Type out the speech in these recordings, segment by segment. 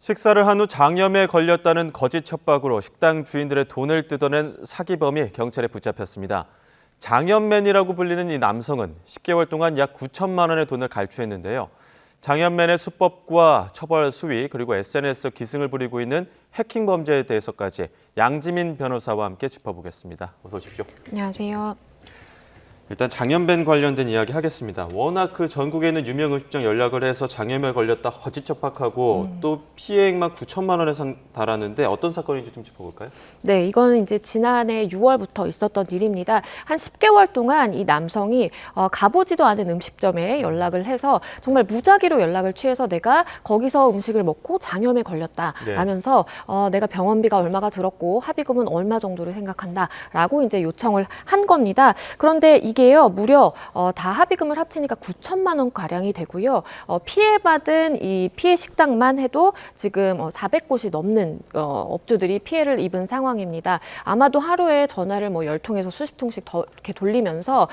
식사를 한 후 장염에 걸렸다는 거짓 협박으로 식당 주인들의 돈을 뜯어낸 사기범이 경찰에 붙잡혔습니다. 장염맨이라고 불리는 이 남성은 10개월 동안 약 9천만 원의 돈을 갈취했는데요. 장염맨의 수법과 처벌 수위 그리고 SNS 기승을 부리고 있는 해킹 범죄에 대해서까지 양지민 변호사와 함께 짚어보겠습니다. 어서 오십시오. 안녕하세요. 일단 장염맨 관련된 이야기 하겠습니다. 워낙 전국에 있는 유명 음식점 연락을 해서 장염에 걸렸다 거짓 협박하고 또 피해액만 9천만 원에 달하는데 어떤 사건인지 좀 짚어볼까요? 네, 이거는 이제 지난해 6월부터 있었던 일입니다. 한 10개월 동안 이 남성이 가보지도 않은 음식점에 연락을 해서 정말 무작위로 연락을 취해서 내가 거기서 음식을 먹고 장염에 걸렸다라면서 내가 병원비가 얼마가 들었고 합의금은 얼마 정도를 생각한다라고 이제 요청을 한 겁니다. 그런데 이게요, 무려 다 합의금을 합치니까 9천만 원 가량이 되고요. 피해받은 이 피해 식당만 해도 지금 400곳이 넘는 업주들이 피해를 입은 상황입니다. 아마도 하루에 전화를 뭐 10통에서 수십 통씩 더 이렇게 돌리면서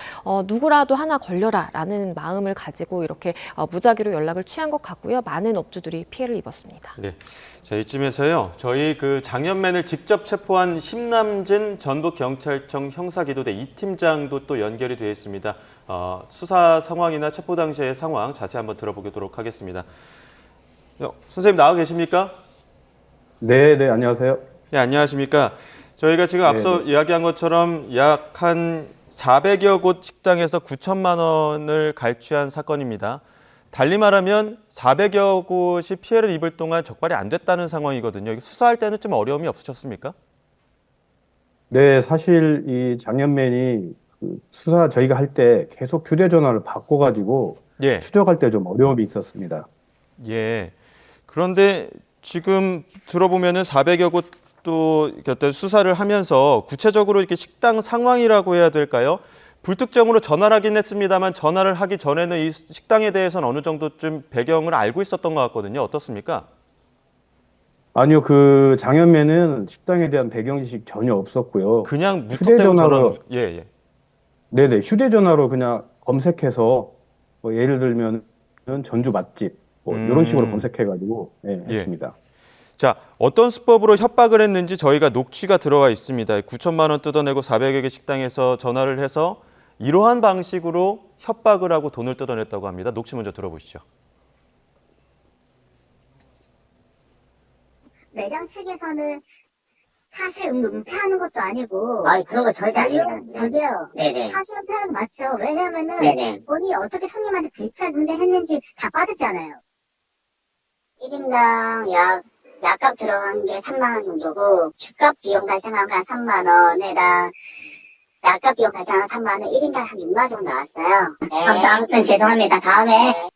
누구라도 하나 걸려라라는 마음을 가지고 이렇게 무작위로 연락을 취한 것 같고요. 많은 업주들이 피해를 입었습니다. 네. 자, 이쯤에서요. 저희 장염맨을 직접 체포한 심남진 전북경찰청 형사기도대 이 팀장도 또 연결이 되어 있습니다. 수사 상황이나 체포 당시의 상황 자세히 한번 들어보도록 하겠습니다. 선생님 나와 계십니까? 네, 안녕하세요. 네, 안녕하십니까? 저희가 지금 앞서 이야기한 것처럼 약 한 400여 곳 식당에서 9천만 원을 갈취한 사건입니다. 달리 말하면 400여 곳이 피해를 입을 동안 적발이 안 됐다는 상황이거든요. 수사할 때는 좀 어려움이 없으셨습니까? 네, 사실 이 장현맨이 수사 저희가 할 때 계속 휴대전화를 바꿔가지고 추적할 때 좀 어려움이 있었습니다. 예. 그런데 지금 들어보면은 400여 곳도 어떤 수사를 하면서 구체적으로 이렇게 식당 상황이라고 해야 될까요? 불특정으로 전화를 하긴 했습니다만 전화를 하기 전에는 이 식당에 대해서는 어느 정도쯤 배경을 알고 있었던 것 같거든요. 어떻습니까? 아니요, 장현맨은 식당에 대한 배경 지식 전혀 없었고요. 그냥 무턱대고 전화로 네네, 휴대전화로 그냥 검색해서 뭐 예를 들면 전주 맛집 뭐 이런 식으로 검색해가지고 했습니다. 자, 어떤 수법으로 협박을 했는지 저희가 녹취가 들어와 있습니다. 9천만 원 뜯어내고 400여 개 식당에서 전화를 해서 이러한 방식으로 협박을 하고 돈을 뜯어냈다고 합니다. 녹취 먼저 들어보시죠. 매장 측에서는 사실 은폐하는 것도 아니고. 아니, 그런 거 절대 아니에요. 저기요. 네네. 사실 은폐하는 거 맞죠? 왜냐면은 네네. 본인이 어떻게 손님한테 불쾌하게 했는지 다 빠졌잖아요. 1인당 약값 들어간 게 3만 원 정도고, 주값 비용 발생한 거 한 3만 원에다 약값 비용 발생한 3만 원, 1인당 한 6만 원 정도 나왔어요. 네. 아무튼 죄송합니다. 다음에.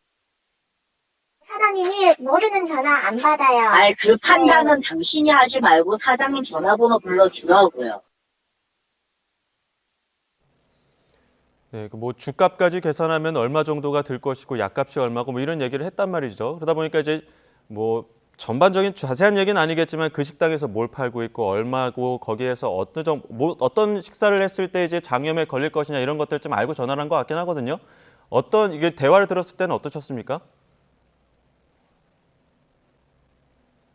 사장님이 모르는 전화 안 받아요. 아니, 그 판단은 당신이 하지 말고 사장님 전화번호 불러주라고요. 네, 뭐 주값까지 계산하면 얼마 정도가 들 것이고 약값이 얼마고 뭐 이런 얘기를 했단 말이죠. 그러다 보니까 이제 뭐 전반적인 자세한 얘기는 아니겠지만 그 식당에서 뭘 팔고 있고 얼마고 거기에서 어떤 식사를 했을 때 이제 장염에 걸릴 것이냐 이런 것들 좀 알고 전화를 한 것 같긴 하거든요. 이게 대화를 들었을 때는 어떠셨습니까?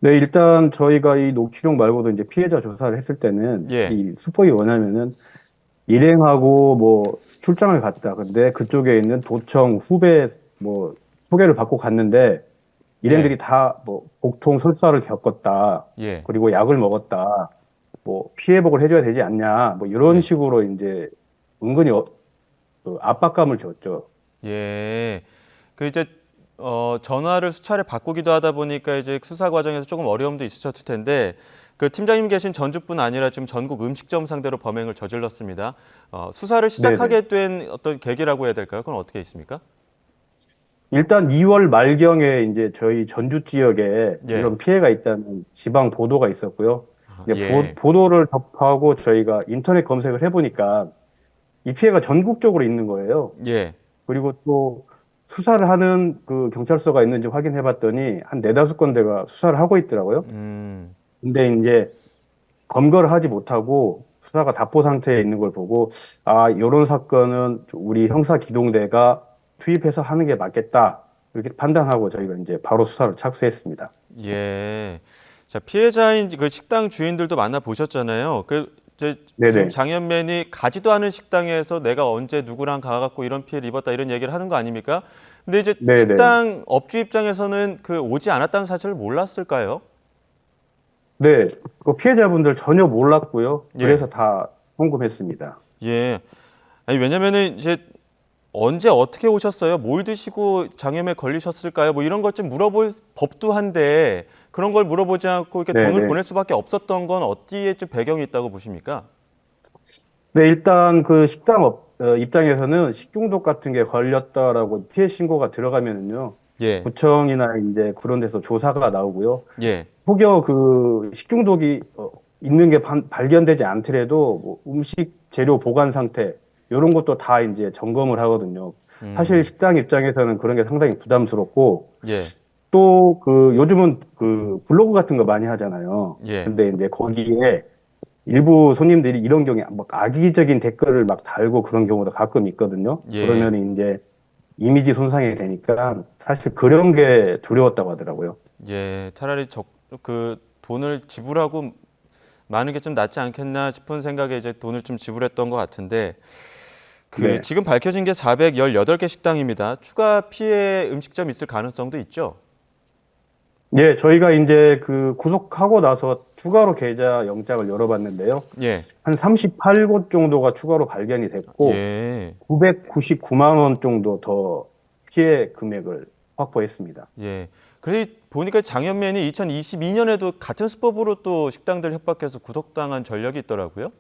네, 일단 저희가 이 녹취록 말고도 이제 피해자 조사를 했을 때는 이 수법이 뭐냐면은 일행하고 뭐 출장을 갔다. 근데 그쪽에 있는 도청 후배 뭐 소개를 받고 갔는데 일행들이 다 뭐 복통 설사를 겪었다. 그리고 약을 먹었다. 뭐 피해복을 해줘야 되지 않냐. 뭐 이런 식으로 이제 은근히 압박감을 줬죠. 예. 이제 전화를 수차례 바꾸기도 하다 보니까 이제 수사 과정에서 조금 어려움도 있으셨을 텐데 팀장님 계신 전주뿐 아니라 지금 전국 음식점 상대로 범행을 저질렀습니다. 수사를 시작하게 된 어떤 계기라고 해야 될까요? 그건 어떻게 있습니까? 일단 2월 말경에 이제 저희 전주 지역에 이런 피해가 있다는 지방 보도가 있었고요. 보도를 접하고 저희가 인터넷 검색을 해보니까 이 피해가 전국적으로 있는 거예요. 그리고 또 수사를 하는 그 경찰서가 있는지 확인해봤더니 한 4-5군데가 수사를 하고 있더라고요. 근데 이제 검거를 하지 못하고 수사가 답보 상태에 있는 걸 보고 이런 사건은 우리 형사기동대가 투입해서 하는 게 맞겠다 이렇게 판단하고 저희가 이제 바로 수사를 착수했습니다. 예. 자, 피해자인 그 식당 주인들도 만나 보셨잖아요. 네네. 지금 장현맨이 가지도 않은 식당에서 내가 언제 누구랑 가갖고 이런 피해를 입었다 이런 얘기를 하는 거 아닙니까? 근데 이제 네네. 식당 업주 입장에서는 그 오지 않았다는 사실을 몰랐을까요? 네, 그 피해자분들 전혀 몰랐고요. 예. 그래서 다 송금했습니다. 예. 아니 왜냐면은 이제 언제 어떻게 오셨어요? 뭘 드시고 장염에 걸리셨을까요? 뭐 이런 것 좀 물어볼 법도 한데 그런 걸 물어보지 않고 이렇게 네네. 돈을 보낼 수밖에 없었던 건 어디에 좀 배경이 있다고 보십니까? 네, 일단 그 입장에서는 식중독 같은 게 걸렸다라고 피해 신고가 들어가면은요, 예. 구청이나 이제 그런 데서 조사가 나오고요. 예. 혹여 그 식중독이 있는 게 발견되지 않더라도 뭐 음식 재료 보관 상태 이런 것도 다 이제 점검을 하거든요. 사실 식당 입장에서는 그런 게 상당히 부담스럽고 예. 또 그 요즘은 그 블로그 같은 거 많이 하잖아요. 예. 근데 이제 거기에 일부 손님들이 이런 경우에 막 악의적인 댓글을 막 달고 그런 경우도 가끔 있거든요. 예. 그러면 이제 이미지 손상이 되니까 사실 그런 게 두려웠다고 하더라고요. 예. 차라리 그 돈을 지불하고 마는 게 좀 낫지 않겠나 싶은 생각에 이제 돈을 좀 지불했던 것 같은데 네. 지금 밝혀진 게 418개 식당입니다. 추가 피해 음식점이 있을 가능성도 있죠? 예, 저희가 이제 그 구속하고 나서 추가로 계좌 영장을 열어봤는데요. 예. 한 38곳 정도가 추가로 발견이 됐고, 예. 999만 원 정도 더 피해 금액을 확보했습니다. 예. 그래 보니까 장현맨이 2022년에도 같은 수법으로 또 식당들 협박해서 구속당한 전력이 있더라고요.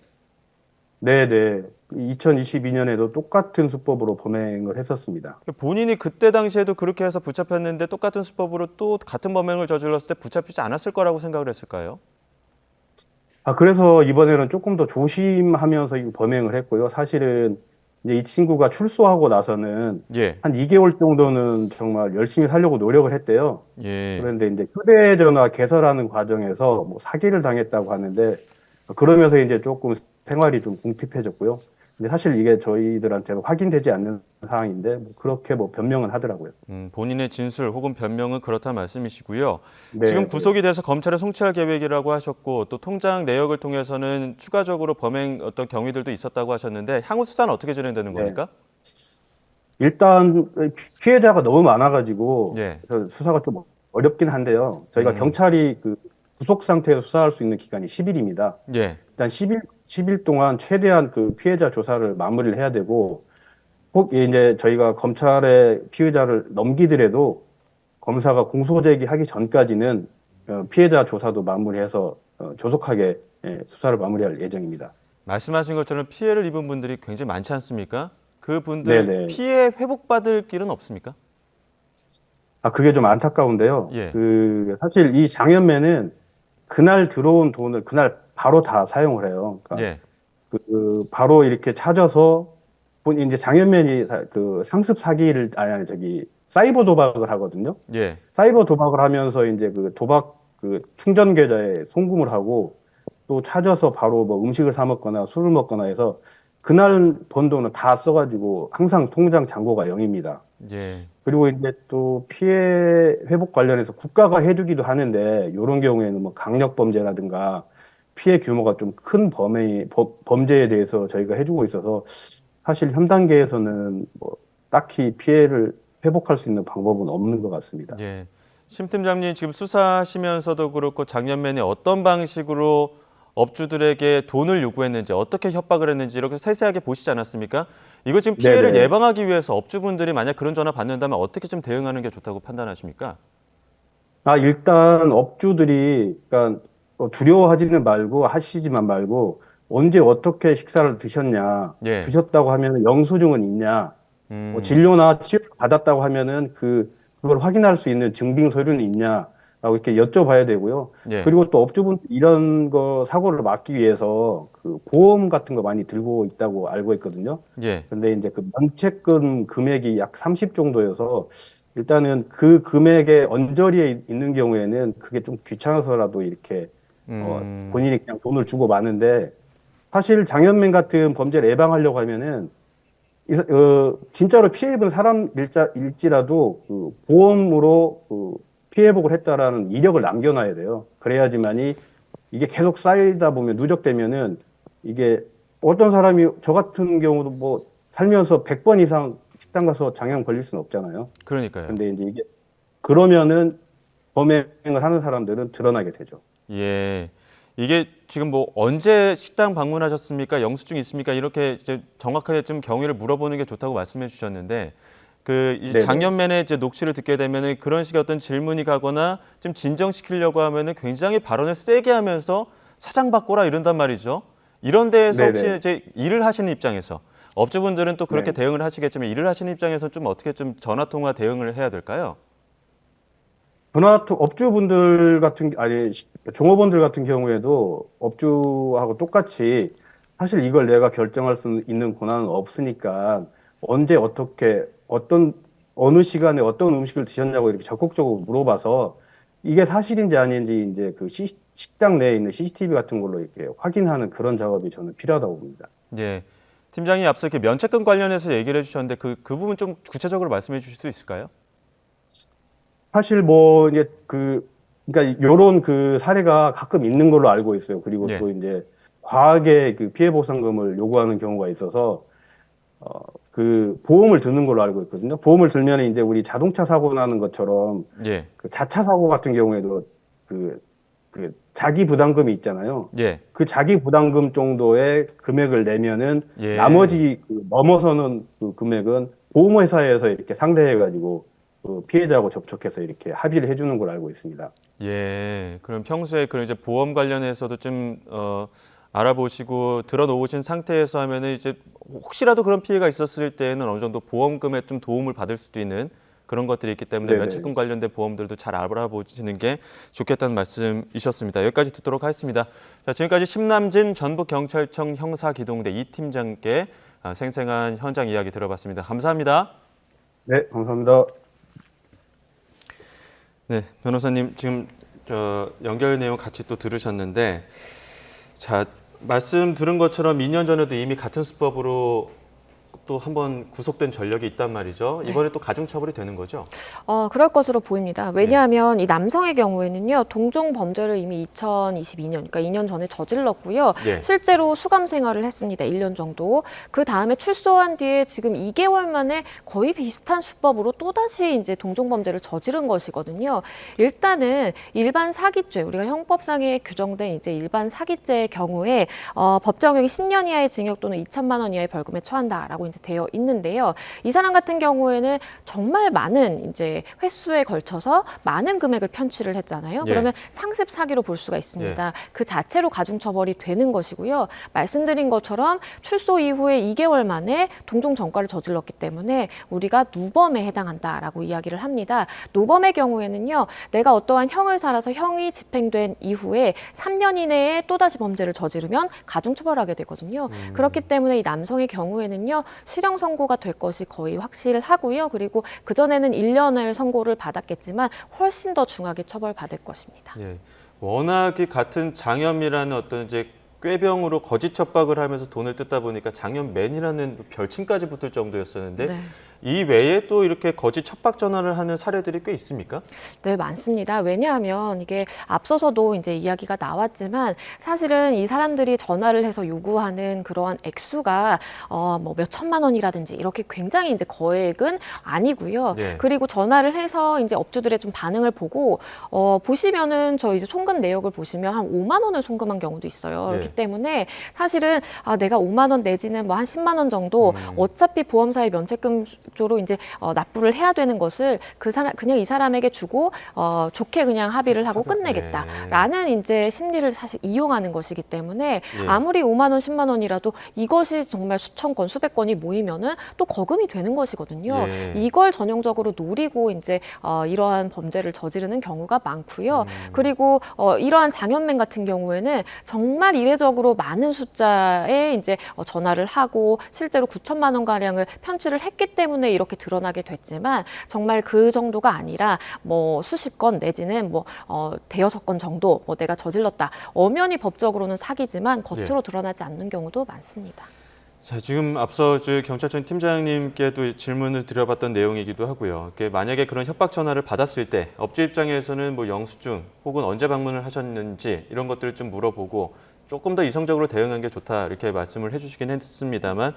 네네. 2022년에도 똑같은 수법으로 범행을 했었습니다. 본인이 그때 당시에도 그렇게 해서 붙잡혔는데 똑같은 수법으로 또 같은 범행을 저질렀을 때 붙잡히지 않았을 거라고 생각을 했을까요? 그래서 이번에는 조금 더 조심하면서 이 범행을 했고요. 사실은 이제 이 친구가 출소하고 나서는 예. 한 2개월 정도는 정말 열심히 살려고 노력을 했대요. 예. 그런데 이제 휴대전화 개설하는 과정에서 뭐 사기를 당했다고 하는데 그러면서 이제 조금 생활이 좀 궁핍해졌고요. 근데 사실 이게 저희들한테는 확인되지 않는 사항인데 뭐 그렇게 뭐 변명은 하더라고요. 본인의 진술 혹은 변명은 그렇다 말씀이시고요. 네, 지금 네. 구속이 돼서 검찰에 송치할 계획이라고 하셨고 또 통장 내역을 통해서는 추가적으로 범행 어떤 경위들도 있었다고 하셨는데 향후 수사는 어떻게 진행되는 네. 겁니까? 일단 피해자가 너무 많아가지고 예. 그래서 수사가 좀 어렵긴 한데요. 저희가 음. 경찰이 그 구속 상태에서 수사할 수 있는 기간이 10일입니다. 예. 일단 10일 동안 최대한 그 피해자 조사를 마무리를 해야 되고, 혹 이제 저희가 검찰에 피해자를 넘기더라도 검사가 공소 제기하기 전까지는 피해자 조사도 마무리해서 조속하게 수사를 마무리할 예정입니다. 말씀하신 것처럼 피해를 입은 분들이 굉장히 많지 않습니까? 그분들 네네. 피해 회복받을 길은 없습니까? 그게 좀 안타까운데요. 예. 그 사실 이 장현매는 그날 들어온 돈을 그날 바로 다 사용을 해요. 그러니까 예. 그 바로 이렇게 찾아서 이제 장현맨이 그 상습 사기를 아니 저기 사이버 도박을 하거든요. 예. 사이버 도박을 하면서 이제 그 도박 그 충전 계좌에 송금을 하고 또 찾아서 바로 뭐 음식을 사 먹거나 술을 먹거나 해서 그날 번 돈은 다 써가지고 항상 통장 잔고가 0입니다. 예. 그리고 이제 또 피해 회복 관련해서 국가가 해주기도 하는데 이런 경우에는 뭐 강력 범죄라든가 피해 규모가 좀 큰 범죄에 대해서 저희가 해주고 있어서 사실 현 단계에서는 뭐 딱히 피해를 회복할 수 있는 방법은 없는 것 같습니다. 예. 심 팀장님 지금 수사하시면서도 그렇고 장현맨이 어떤 방식으로 업주들에게 돈을 요구했는지 어떻게 협박을 했는지 이렇게 세세하게 보시지 않았습니까? 이거 지금 피해를 네네. 예방하기 위해서 업주분들이 만약 그런 전화 받는다면 어떻게 좀 대응하는 게 좋다고 판단하십니까? 일단 업주들이 그러니까 두려워하지는 말고 하시지만 말고 언제 어떻게 식사를 드셨냐, 예. 드셨다고 하면 영수증은 있냐, 뭐 음. 진료나 치료 받았다고 하면은 그걸 확인할 수 있는 증빙 서류는 있냐라고 이렇게 여쭤봐야 되고요. 예. 그리고 또 업주분 이런 거 사고를 막기 위해서 그 보험 같은 거 많이 들고 있다고 알고 있거든요. 예. 근데 이제 그 면책금 금액이 약 30 정도여서 일단은 그 금액에 언저리에 있는 경우에는 그게 좀 귀찮아서라도 이렇게 본인이 그냥 돈을 주고 마는데 사실 장현민 같은 범죄를 예방하려고 하면은 진짜로 피해 입은 사람일지라도 그 보험으로 그 피해복을 했다라는 이력을 남겨놔야 돼요. 그래야지만이 이게 계속 쌓이다 보면 누적되면은 이게 어떤 사람이 저 같은 경우도 뭐 살면서 100번 이상 식당 가서 장염 걸릴 수는 없잖아요. 그러니까요. 근데 이제 이게 그러면은 범행을 하는 사람들은 드러나게 되죠. 예. 이게 지금 뭐 언제 식당 방문하셨습니까? 영수증 있습니까? 이렇게 이제 정확하게 좀 경위를 물어보는 게 좋다고 말씀해 주셨는데 그 이제 네네. 장년맨의 이제 녹취를 듣게 되면은 그런 식의 어떤 질문이 가거나 좀 진정시키려고 하면은 굉장히 발언을 세게 하면서 사장 바꿔라 이런단 말이죠. 이런 데에서 혹시 네네. 이제 일을 하시는 입장에서 업주분들은 또 그렇게 네. 대응을 하시겠지만 일을 하시는 입장에서 좀 어떻게 좀 전화 통화 대응을 해야 될까요? 업주분들 종업원들 같은 경우에도 업주하고 똑같이 사실 이걸 내가 결정할 수 있는 권한은 없으니까 언제 어떻게 어느 시간에 어떤 음식을 드셨냐고 이렇게 적극적으로 물어봐서 이게 사실인지 아닌지 이제 그 식당 내에 있는 CCTV 같은 걸로 이렇게 확인하는 그런 작업이 저는 필요하다고 봅니다. 예. 팀장이 앞서 이렇게 면책금 관련해서 얘기를 해주셨는데 그 부분 좀 구체적으로 말씀해 주실 수 있을까요? 사실 뭐 이제 그러니까 요런 그 사례가 가끔 있는 걸로 알고 있어요. 그리고 예. 또 이제 과하게 그 피해 보상금을 요구하는 경우가 있어서 그 보험을 드는 걸로 알고 있거든요. 보험을 들면 이제 우리 자동차 사고 나는 것처럼 예. 그 자차 사고 같은 경우에도 그 자기 부담금이 있잖아요. 예. 그 자기 부담금 정도의 금액을 내면은 예. 나머지 넘어서는 그 금액은 보험회사에서 이렇게 상대해가지고 그 피해자하고 접촉해서 이렇게 합의를 해주는 걸 알고 있습니다. 예. 그럼 평소에 그런 이제 보험 관련해서도 좀 알아보시고 들어놓으신 상태에서 하면은 이제 혹시라도 그런 피해가 있었을 때에는 어느 정도 보험금에 좀 도움을 받을 수도 있는 그런 것들이 있기 때문에 네네. 면책금 관련된 보험들도 잘 알아보시는 게 좋겠다는 말씀이셨습니다. 여기까지 듣도록 하겠습니다. 자, 지금까지 심남진 전북경찰청 형사기동대 이 팀장께 생생한 현장 이야기 들어봤습니다. 감사합니다. 네, 감사합니다. 네, 변호사님 지금 연결 내용 같이 또 들으셨는데 자, 말씀 들은 것처럼 2년 전에도 이미 같은 수법으로 또 한 번 구속된 전력이 있단 말이죠. 이번에 또 가중처벌이 되는 거죠? 그럴 것으로 보입니다. 왜냐하면 이 남성의 경우에는요, 동종 범죄를 이미 2022년, 그러니까 2년 전에 저질렀고요. 예. 실제로 수감 생활을 했습니다. 1년 정도. 그 다음에 출소한 뒤에 지금 2개월 만에 거의 비슷한 수법으로 또다시 이제 동종 범죄를 저지른 것이거든요. 일단은 일반 사기죄, 우리가 형법상에 규정된 이제 일반 사기죄의 경우에 법정형이 10년 이하의 징역 또는 2천만 원 이하의 벌금에 처한다라고 이제 되어 있는데요. 이 사람 같은 경우에는 정말 많은 이제 횟수에 걸쳐서 많은 금액을 편취를 했잖아요. 예. 그러면 상습 사기로 볼 수가 있습니다. 예. 그 자체로 가중 처벌이 되는 것이고요. 말씀드린 것처럼 출소 이후에 2개월 만에 동종 전과를 저질렀기 때문에 우리가 누범에 해당한다라고 이야기를 합니다. 누범의 경우에는요, 내가 어떠한 형을 살아서 형이 집행된 이후에 3년 이내에 또다시 범죄를 저지르면 가중 처벌하게 되거든요. 그렇기 때문에 이 남성의 경우에는요, 실형 선고가 될 것이 거의 확실하고요. 그리고 그전에는 1년을 선고를 받았겠지만 훨씬 더 중하게 처벌받을 것입니다. 예. 워낙에 같은 장염이라는 어떤 이제 꾀병으로 거짓 협박을 하면서 돈을 뜯다 보니까 장염맨이라는 별칭까지 붙을 정도였었는데 네. 이 외에 또 이렇게 거짓 협박 전화를 하는 사례들이 꽤 있습니까? 네, 많습니다. 왜냐하면 이게 앞서서도 이제 이야기가 나왔지만 사실은 이 사람들이 전화를 해서 요구하는 그러한 액수가 뭐 몇 천만 원이라든지 이렇게 굉장히 이제 거액은 아니고요. 네. 그리고 전화를 해서 이제 업주들의 좀 반응을 보고 보시면은 저 이제 송금 내역을 보시면 한 5만 원을 송금한 경우도 있어요. 네. 그렇기 때문에 사실은 내가 5만 원 내지는 뭐 한 10만 원 정도 어차피 보험사의 면책금 조로 이제 납부를 해야 되는 것을 그냥 이 사람에게 주고 좋게 그냥 합의를 하고 끝내겠다라는 이제 심리를 사실 이용하는 것이기 때문에 예. 아무리 5만 원, 10만 원이라도 이것이 정말 수천 건, 수백 건이 모이면은 또 거금이 되는 것이거든요. 예. 이걸 전형적으로 노리고 이제 이러한 범죄를 저지르는 경우가 많고요. 그리고 이러한 장현맨 같은 경우에는 정말 이례적으로 많은 숫자에 이제 전화를 하고 실제로 9천만 원 가량을 편취를 했기 때문에 이렇게 드러나게 됐지만 정말 그 정도가 아니라 뭐 수십 건 내지는 뭐 대여섯 건 정도 내가 저질렀다. 엄연히 법적으로는 사기지만 겉으로 드러나지 않는 경우도 많습니다. 자, 지금 앞서 경찰청 팀장님께도 질문을 드려봤던 내용이기도 하고요. 만약에 그런 협박 전화를 받았을 때 업주 입장에서는 뭐 영수증 혹은 언제 방문을 하셨는지 이런 것들을 좀 물어보고 조금 더 이성적으로 대응하는 게 좋다 이렇게 말씀을 해주시긴 했습니다만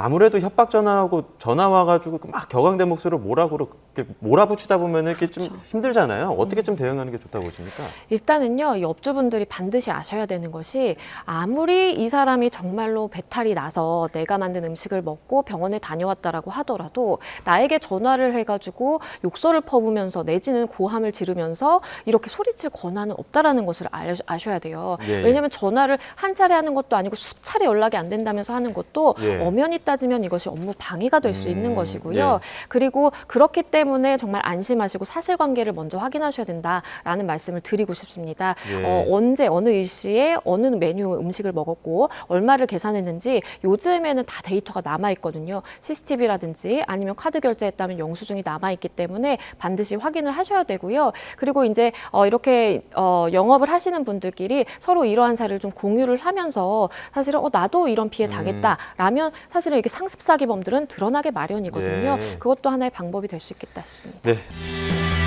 아무래도 협박 전화 와가지고 막 격앙된 목소리로 뭐라고 그렇게 몰아붙이다 보면 이렇게 좀 힘들잖아요. 어떻게 좀 대응하는 게 좋다고 보십니까? 일단은요, 이 업주분들이 반드시 아셔야 되는 것이 아무리 이 사람이 정말로 배탈이 나서 내가 만든 음식을 먹고 병원에 다녀왔다라고 하더라도 나에게 전화를 해가지고 욕설을 퍼부면서 내지는 고함을 지르면서 이렇게 소리칠 권한은 없다라는 것을 아셔야 돼요. 예. 왜냐하면 전화를 한 차례 하는 것도 아니고 수차례 연락이 안 된다면서 하는 것도 예. 엄연히 따지면 이것이 업무 방해가 될 수 있는 것이고요. 예. 그리고 그렇기 때문에 정말 안심하시고 사실관계를 먼저 확인하셔야 된다라는 말씀을 드리고 싶습니다. 예. 언제 어느 일시에 어느 메뉴 음식을 먹었고 얼마를 계산했는지 요즘에는 다 데이터가 남아있거든요. CCTV라든지 아니면 카드 결제했다면 영수증이 남아있기 때문에 반드시 확인을 하셔야 되고요. 그리고 이제 이렇게 영업을 하시는 분들끼리 서로 이러한 사례를 좀 공유를 하면서 사실은 나도 이런 피해 당했다라면 사실은 이게 상습 사기범들은 드러나게 마련이거든요. 예. 그것도 하나의 방법이 될 수 있겠다 싶습니다. 네.